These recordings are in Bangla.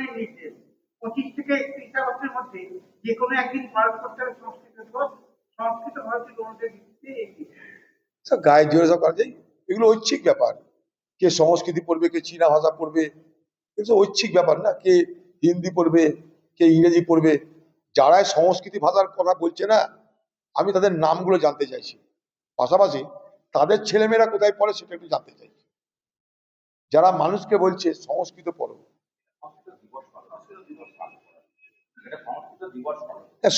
সরকারের নির্দেশ 25 থেকে 30 বছরের মধ্যে যে কোনো একদিন পালন করতে হবে সংস্কৃত দিবস। সংস্কৃত ভারতীয় গ্রন্থের ভিত্তিতে এই দিন। গায়ে জোরে সব কাজ এগুলো ঐচ্ছিক ব্যাপার। কে সংস্কৃতি পড়বে, কে চীনা ভাষা পড়বে, এগুলো ঐচ্ছিক ব্যাপার না। কে হিন্দি পড়বে, কে ইংরেজি পড়বে। যারা সংস্কৃতি ভাষার কথা বলছে না, আমি তাদের নামগুলো জানতে চাইছি। পাশাপাশি তাদের ছেলেমেয়েরা কোথায় পড়ে সেটা একটু জানতে চাইছি। যারা মানুষকে বলছে সংস্কৃত পড়ো,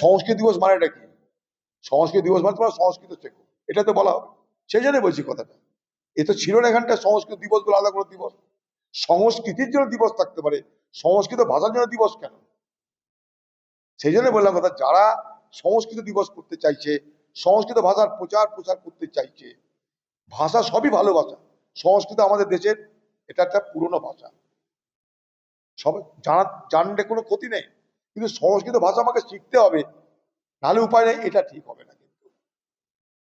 সংস্কৃত দিবস মানে এটা কি? সংস্কৃত দিবস মানে তোমরা সংস্কৃত শেখো, এটা তো বলা হবে। সেই জন্য বলছি কথাটা। এ তো ছিল না এখানটা সংস্কৃত দিবস বলে আলাদা কোনো দিবস। সংস্কৃতির জন্য দিবস থাকতে পারে, সংস্কৃত ভাষার জন্য দিবস কেন? সেই জন্য বললাম কথা, যারা সংস্কৃত দিবস করতে চাইছে, সংস্কৃত ভাষার প্রচার করতে চাইছে, ভাষা সবই ভালো ভাষা। সংস্কৃত আমাদের দেশের এটা একটা পুরনো ভাষা, সব জানলে কোনো ক্ষতি নেই, কিন্তু সংস্কৃত ভাষা আমাকে শিখতে হবে, নাহলে উপায় নেই, এটা ঠিক হবে না। কিন্তু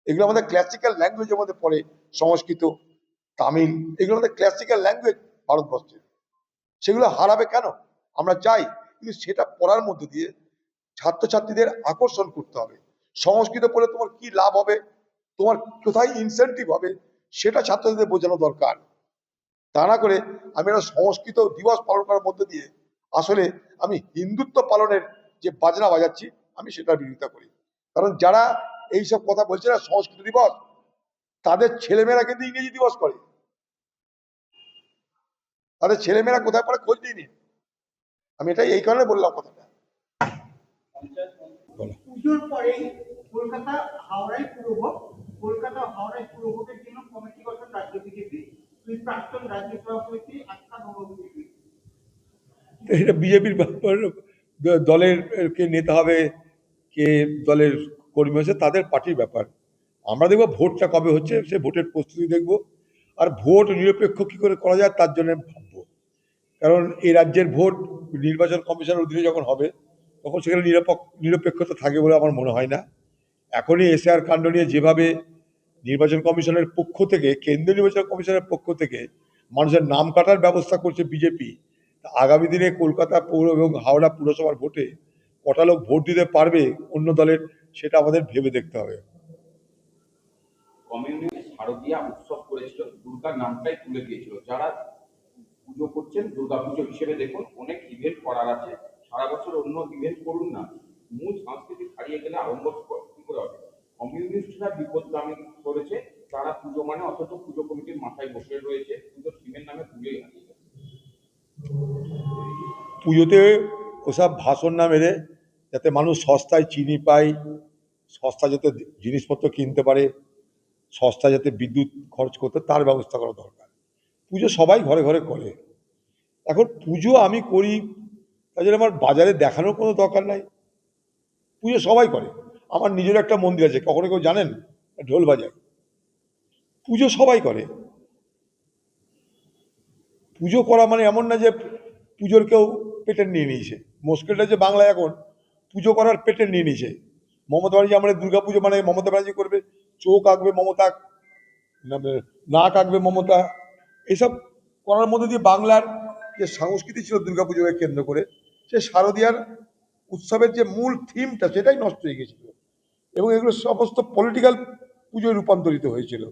এগুলো আমাদের ক্লাসিক্যাল ল্যাঙ্গুয়েজের মধ্যে পড়ে। সংস্কৃত, তামিল, এগুলো আমাদের ক্লাসিক্যাল ল্যাঙ্গুয়েজ ভারতবর্ষের। সেগুলো হারাবে কেন? আমরা চাই, কিন্তু সেটা পড়ার মধ্যে দিয়ে ছাত্রছাত্রীদের আকর্ষণ করতে হবে। সংস্কৃত পড়লে তোমার কি লাভ হবে, তোমার কোথায় ইনসেন্টিভ হবে, সেটা ছাত্রছাত্রীদের বোঝানো দরকার। তা না করে আমি একটা সংস্কৃত দিবস পালন করার মধ্যে দিয়ে আসলে আমি হিন্দুত্ব পালনের যে বাজনা বাজাচ্ছি, আমি সেটার বিরোধিতা করি। কারণ যারা এইসব কথা বলছে না সংস্কৃত দিবস, তাদের ছেলেমেয়েরা কিন্তু ইংরেজি দিবস করে। তাদের ছেলেমেয়েরা কোথায় পড়ে খোঁজ নিয়ে নিন। আমি এটাই এই কারণে বললাম কথাটা। পুজোর পরেই কলকাতা হাওড়ায় পুরভোগ, কলকাতা হাওড়ায় পুরভোগের জন্য কমিটি গঠন রাজ্য বিজেপি। দুই প্রাক্তন রাজ্য সভাপতি আস্থা নববিজেপি। এটা বিজেপির দলের কে নেতা হবে, কে দলের কর্মী হচ্ছে, তাদের পার্টির ব্যাপার। আমরা দেখবো ভোটটা কবে হচ্ছে, সে ভোটের প্রস্তুতি দেখবো। আর ভোট নিরপেক্ষ কি করে করা যায় তার জন্য ভাববো। কারণ এই রাজ্যের ভোট নির্বাচন কমিশনের অধীনে যখন হবে, তখন সেখানে নিরপেক্ষতা থাকে বলে আমার মনে হয় না। এখনই এসআর কাণ্ড নিয়ে যেভাবে নির্বাচন কমিশনের পক্ষ থেকে, কেন্দ্রীয় নির্বাচন কমিশনের পক্ষ থেকে মানুষের নাম কাটার ব্যবস্থা করছে বিজেপি, আগামী দিনে কলকাতা পৌর এবং হাওড়া পুরসভার ভোটে কটা লোক ভোট দিতে পারবে অন্য দলের, সেটা আমাদের ভেবে দেখতে হবে। কমিউনিটি শারদীয়া উৎসব করেছিল, দুর্গার নামটাই তুলে দিয়েছিল। যারা পুজো করছেন দুর্গাপুজো হিসেবে দেখুন, অনেক ইভেন্ট করার আছে, সারা বছর অন্য ইভেন্ট করুন না। মূল সংস্কৃতি হারিয়ে গেলে আরম্ভ কি করে হবে? কমিউনিস্টরা বিপদগামী করেছে, তারা পুজো মানে, অথচ পুজো কমিটির মাথায় বসে রয়েছে, পুজোর থিমের নামে পুজোই হারিয়ে গেছে। পুজোতে ওসব ভাষণ না মেরে যাতে মানুষ সস্তায় চিনি পায়, সস্তা যাতে জিনিসপত্র কিনতে পারে, সস্তা যাতে বিদ্যুৎ খরচ করতে, তার ব্যবস্থা করা দরকার। পুজো সবাই ঘরে ঘরে করে। এখন পুজো আমি করি, তাই জন্য আমার বাজারে দেখানোর কোনো দরকার নাই। পুজো সবাই করে। আমার নিজের একটা মন্দির আছে, কখনো কেউ জানেন? ঢোল বাজায়। পুজো সবাই করে। পুজো করা মানে এমন না যে পুজোর কেউ পেটেন্ট নিয়ে নিয়েছে। মুশকিলটা যে বাংলায় এখন পুজো করার পেটেন্ট নিয়ে নিয়েছে। মমতা ব্যানার্জি আমাদের দুর্গা পুজো মানে মমতা ব্যানার্জি করবে, চোখ আঁকবে মমতা, নাক আঁকবে মমতা, এসব করার মধ্যে দিয়ে বাংলার যে সংস্কৃতি ছিল দুর্গাপুজোকে কেন্দ্র করে, সে শারদীয়ার উৎসবের যে মূল থিমটা সেটাই নষ্ট হয়ে গেছিল, এবং এগুলো সমস্ত পলিটিক্যাল পুজোয় রূপান্তরিত হয়েছিল।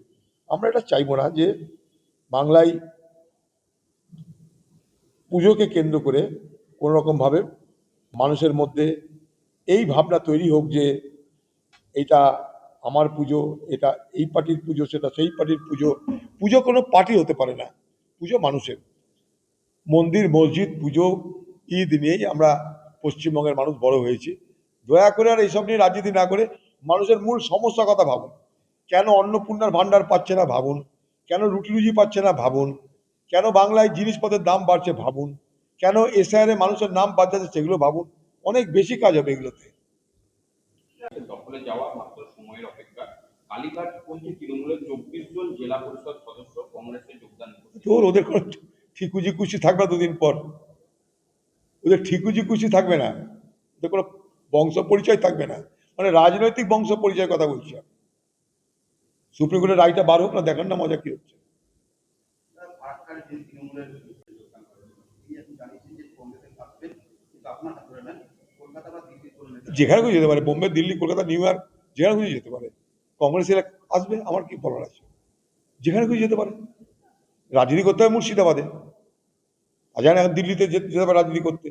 আমরা এটা চাইবো না যে বাংলায় পুজোকে কেন্দ্র করে কোনো রকমভাবে মানুষের মধ্যে এই ভাবনা তৈরি হোক যে এটা আমার পুজো, এটা এই পার্টির পুজো, সেটা সেই পার্টির পুজো। পুজো কোনো পার্টি হতে পারে না, পুজো মানুষের। মন্দির মসজিদ পুজো ঈদ নিয়েই আমরা পশ্চিমবঙ্গের মানুষ বড় হয়েছি। দয়া করে আর এইসব নিয়ে রাজনীতি না করে মানুষের মূল সমস্যার কথা ভাবুন। কেন অন্নপূর্ণার ভাণ্ডার পাচ্ছে না ভাবুন, কেন রুটি রুজি পাচ্ছে না ভাবুন, কেন বাংলায় জিনিসপত্রের দাম বাড়ছে ভাবুন, কেন এসআইআরে মানুষের নাম বাদ যাচ্ছে সেগুলো ভাবুন। অনেক বেশি কাজ হবে এগুলোতে। দখলে যাওয়া মাত্র সময়ের অপেক্ষা। কালীঘাট পৌঁছে তৃণমূলের 24 জন জেলা পরিষদ সদস্য কংগ্রেসে যোগদান করেছে। তোর ওদের কোনো ঠিকুজি কুচি থাকবে দুদিন পর, ওদের ঠিকুজি কুচি থাকবে না, ওদের কোনো বংশ পরিচয় থাকবে না, মানে রাজনৈতিক বংশ পরিচয়ের কথা বলছি। সুপ্রিম কোর্টের রায়টা বার হোক না, দেখান না মজা কি হচ্ছে। যেখানে খুশি যেতে পারে, বোম্বে, দিল্লি, কলকাতা, নিউ ইয়র্ক, যেখানে খুশি যেতে পারে। কংগ্রেসের আসবে, আমার কি বলার আছে? যেখানে খুশি যেতে পারে। রাজনীতি করতে হয় মুর্শিদাবাদে, আর জানে এখন দিল্লিতে যেতে পারে রাজনীতি করতে,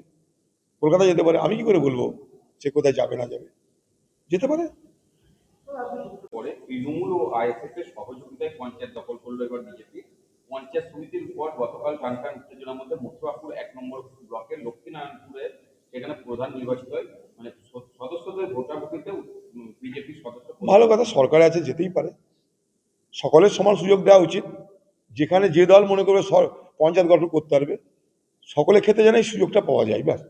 কলকাতায় যেতে পারে। আমি কি করে বলবো সে কোথায় যাবে না যাবে? যেতে পারে। পরে তৃণমূল ও আইএসএফ এর সহযোগিতায় পঞ্চায়েত দখল করলো এবার বিজেপি। পঞ্চায়েত সমিতির পর গতকাল টানটান উত্তেজনার মধ্যে মথুরাপুর 1 নম্বর ব্লকের লক্ষ্মীনারায়ণপুরে সেখানে প্রধান নির্বাচিত হয়, মানে সদস্যদের ভোটাভুটিতে বিজেপির সদস্য। ভালো কথা, সরকারে আছে, যেতেই পারে। সকলের সমান সুযোগ দেওয়া উচিত। যেখানে যে দল মনে করবে পঞ্চায়েত গঠন করতে পারবে, সকলে খেতে যেন এই সুযোগটা পাওয়া যায়। ব্যাস।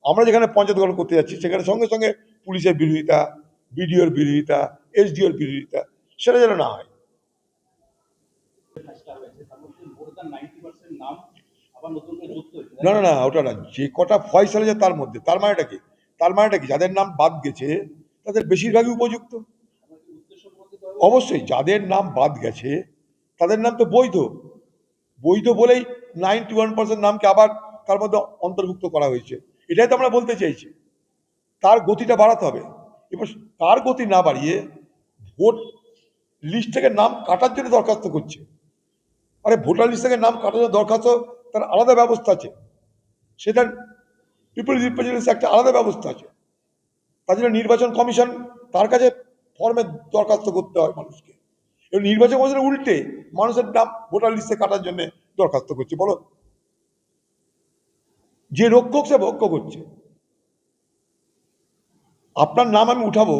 আমরা যেখানে পঞ্চায়েত গঠন করতে যাচ্ছি সেখানে সঙ্গে সঙ্গে পুলিশের বিরোধিতা, বিডিওর বিরোধিতা, এসডিওর বিরোধিতা, সেটা যেন না হয়। না না না, ওটা না, যে কটা ফয়সালা যে তার মধ্যে, তার মানেটা কি? তার মানেটা কি? যাদের নাম বাদ গেছে তাদের বেশিরভাগই উপযুক্ত। অবশ্যই যাদের নাম বাদ গেছে তাদের নাম তো বৈধ। বৈধ বলেই 91% নামকে আবার তার মধ্যে অন্তর্ভুক্ত করা হয়েছে। এটাই তো আমরা বলতে চাইছি। তার গতিটা বাড়াতে হবে। এবার তার গতি না বাড়িয়ে ভোট লিস্ট থেকে নাম কাটার জন্য দরখাস্ত করছে। আরে ভোটার লিস্ট থেকে নাম কাটার জন্য দরখাস্ত, তার আলাদা ব্যবস্থা আছে। সেটা পিপল রিপ্রেজেন্টেটিভ একটা আলাদা ব্যবস্থা আছে। তার জন্য নির্বাচন কমিশন তার কাছে ফর্মে দরখাস্ত করতে হয় মানুষকে। এবং নির্বাচন কমিশনের উল্টে মানুষের নাম ভোটার লিস্টে কাটার জন্য দরখাস্ত করছে। বলো, যে রক্ষক সে ভক্ষ করছে। আপনার নাম আমি উঠাবো,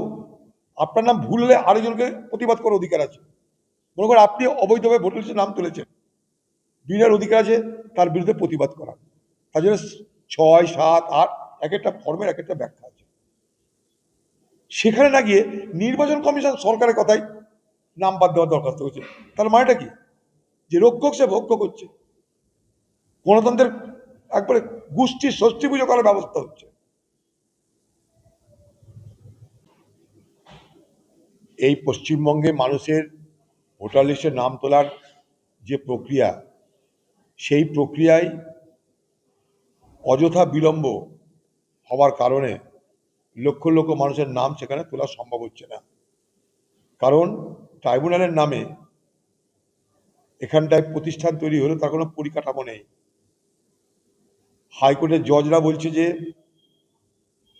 আপনার নাম ভুল হলে আরেকজনকে প্রতিবাদ করার অধিকার আছে। মনে করেন আপনি অবৈধভাবে ভোটার লিস্টে নাম তুলেছেন, বিনার অধিকার আছে তার বিরুদ্ধে প্রতিবাদ করা। তার জন্য 6, 7, 8 এক একটা ফর্মের এক একটা ব্যাখ্যা আছে। সেখানে না গিয়ে নির্বাচন কমিশন সরকারের কথাই নাম বাদ দেওয়ার দরখাস্ত করছে। তার মানেটা কি? যে রক্ষক সে ভক্ষ করছে। গণতন্ত্রের একবারে গোষ্ঠীর ষষ্ঠী পুজো করার ব্যবস্থা হচ্ছে। এই পশ্চিমবঙ্গে মানুষের ভোটার লিস্টে নাম তোলার যে প্রক্রিয়া, সেই প্রক্রিয়ায় অযথা বিলম্ব হওয়ার কারণে লক্ষ লক্ষ মানুষের নাম সেখানে তোলা সম্ভব হচ্ছে না। কারণ ট্রাইব্যুনালের নামে এখানটায় প্রতিষ্ঠান তৈরি হলে তার কোনো পরিকাঠামো নেই। হাইকোর্টের জজরা বলছে যে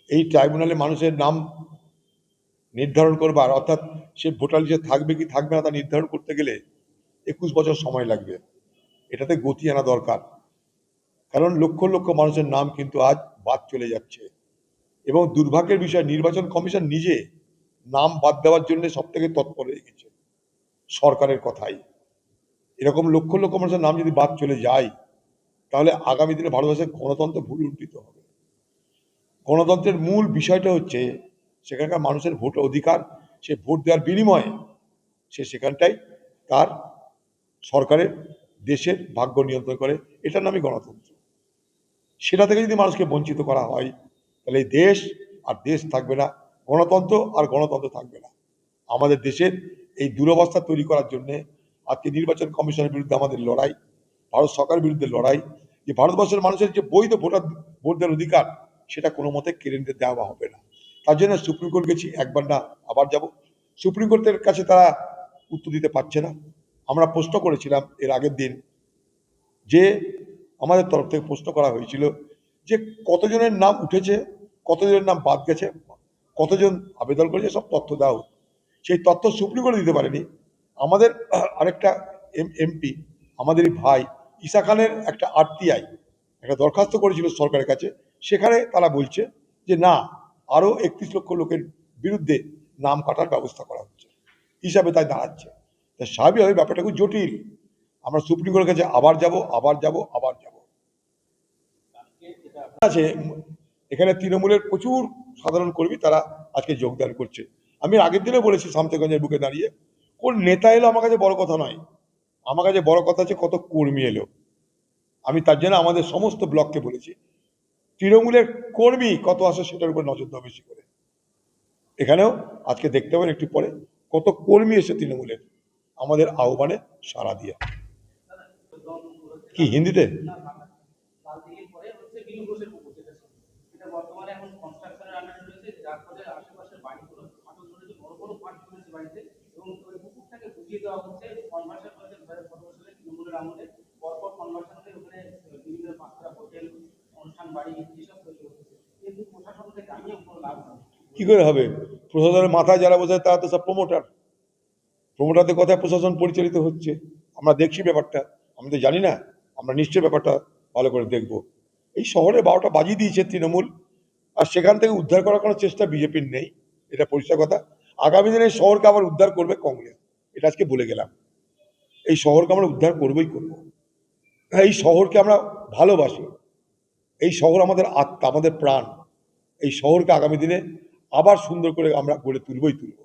এই ট্রাইব্যুনালে মানুষের নাম নির্ধারণ করবার, অর্থাৎ সে ভোটার লিস্টে থাকবে কি থাকবে না তা নির্ধারণ করতে গেলে 21 বছর সময় লাগবে। এটাতে গতি আনা দরকার। কারণ লক্ষ লক্ষ মানুষের নাম কিন্তু আজ বাদ চলে যাচ্ছে। এবং দুর্ভাগ্যের বিষয়, নির্বাচন কমিশন নিজে নাম বাদ দেওয়ার জন্য সব থেকে তৎপর হয়ে গেছে সরকারের কথাই। এরকম লক্ষ লক্ষ মানুষের নাম যদি বাদ চলে যায় তাহলে আগামী দিনে ভারতবর্ষের গণতন্ত্র ভুলুণ্ঠিত হবে। গণতন্ত্রের মূল বিষয়টা হচ্ছে সেখানকার মানুষের ভোট অধিকার, সে ভোট দেওয়ার বিনিময়ে সে সেখানটাই তার সরকারের দেশের ভাগ্য নিয়ন্ত্রণ করে। এটার নামই গণতন্ত্র। সেটা থেকে যদি মানুষকে বঞ্চিত করা হয় তাহলে এই দেশ আর দেশ থাকবে না, গণতন্ত্র আর গণতন্ত্র থাকবে না। আমাদের দেশের এই দুরবস্থা তৈরি করার জন্যে আজকে নির্বাচন কমিশনের বিরুদ্ধে আমাদের লড়াই, ভারত সরকারের বিরুদ্ধে লড়াই, যে ভারতবর্ষের মানুষের যে বৈধ ভোট দেওয়ার অধিকার সেটা কোনো মতে কেড়ে নিতে দেওয়া হবে না। তার জন্য সুপ্রিম কোর্ট গেছি, একবার না আবার যাব। সুপ্রিম কোর্টের কাছে তারা উত্তর দিতে পারছে না। আমরা প্রশ্ন করেছিলাম এর আগের দিন, যে আমাদের তরফ থেকে প্রশ্ন করা হয়েছিল যে কতজনের নাম উঠেছে, কতজনের নাম বাদ গেছে, কতজন আবেদন করেছে, সব তথ্য দাও। সেই তথ্য সুপ্রিম কোর্টে দিতে পারেনি। আমাদের আরেকটা এমপি, আমাদেরই ভাই ঈসা খানের একটা আরটিআই একটা দরখাস্ত করেছিল সরকারের কাছে। সেখানে তারা বলছে যে না, আরো 31 লক্ষ লোকের বিরুদ্ধে নাম কাটার ব্যবস্থা করা হচ্ছে, হিসাবে তাই দাঁড়াচ্ছে। তাই স্বাভাবিকভাবে ব্যাপারটা খুব জটিল। আমরা সুপ্রিম কোর্টের কাছে আবার যাব আছে। এখানে তৃণমূলের প্রচুর সাধারণ কর্মী তারা আজকে যোগদান করছে। আমি আগের দিনও বলেছি শামতেগঞ্জের বুকে দাঁড়িয়ে, কোন নেতা এলো আমার কাছে বড় কথা নয়, আমার কাছে বড় কথা হচ্ছে কত কর্মী এলো। আমি তার জন্য আমাদের সমস্ত ব্লককে বলেছি তৃণমূলের কর্মী কত আসে সেটার উপর নজর দাও বেশি করে। এখানেও আজকে দেখতে পাবেন একটু পরে কত কর্মী এসে তৃণমূলের আমাদের আহ্বানে সাড়া দিয়ে। কি হিন্দিতে? আমলে পরপর কনভার্সন হয়ে ওখানে বিভিন্ন মাত্রা হোটেল অনুষ্ঠান বাড়ি এসব তৈরি হচ্ছে, কিন্তু প্রশাসন থেকে জানিয়ে কোনো লাভ নেই। কি করে হবে? প্রশাসনের মাথায় যারা বোঝায় তারা তো সব প্রমোটারদের কথায় প্রশাসন পরিচালিত হচ্ছে। আমরা দেখছি ব্যাপারটা, আমি তো জানি না, আমরা নিশ্চয়ই ব্যাপারটা ভালো করে দেখব। এই শহরে 12টা বাজিয়ে দিয়েছে তৃণমূল, আর সেখান থেকে উদ্ধার করার কোনো চেষ্টা বিজেপির নেই, এটা পরিষ্কার কথা। আগামী দিনে এই শহরকে আবার উদ্ধার করবে কংগ্রেস, এটা আজকে বলে গেলাম। এই শহরকে আমরা উদ্ধার করবই করব। এই শহরকে আমরা ভালোবাসি, এই শহর আমাদের আত্মা, আমাদের প্রাণ। এই শহরকে আগামী দিনে আবার সুন্দর করে আমরা গড়ে তুলবই তুলব।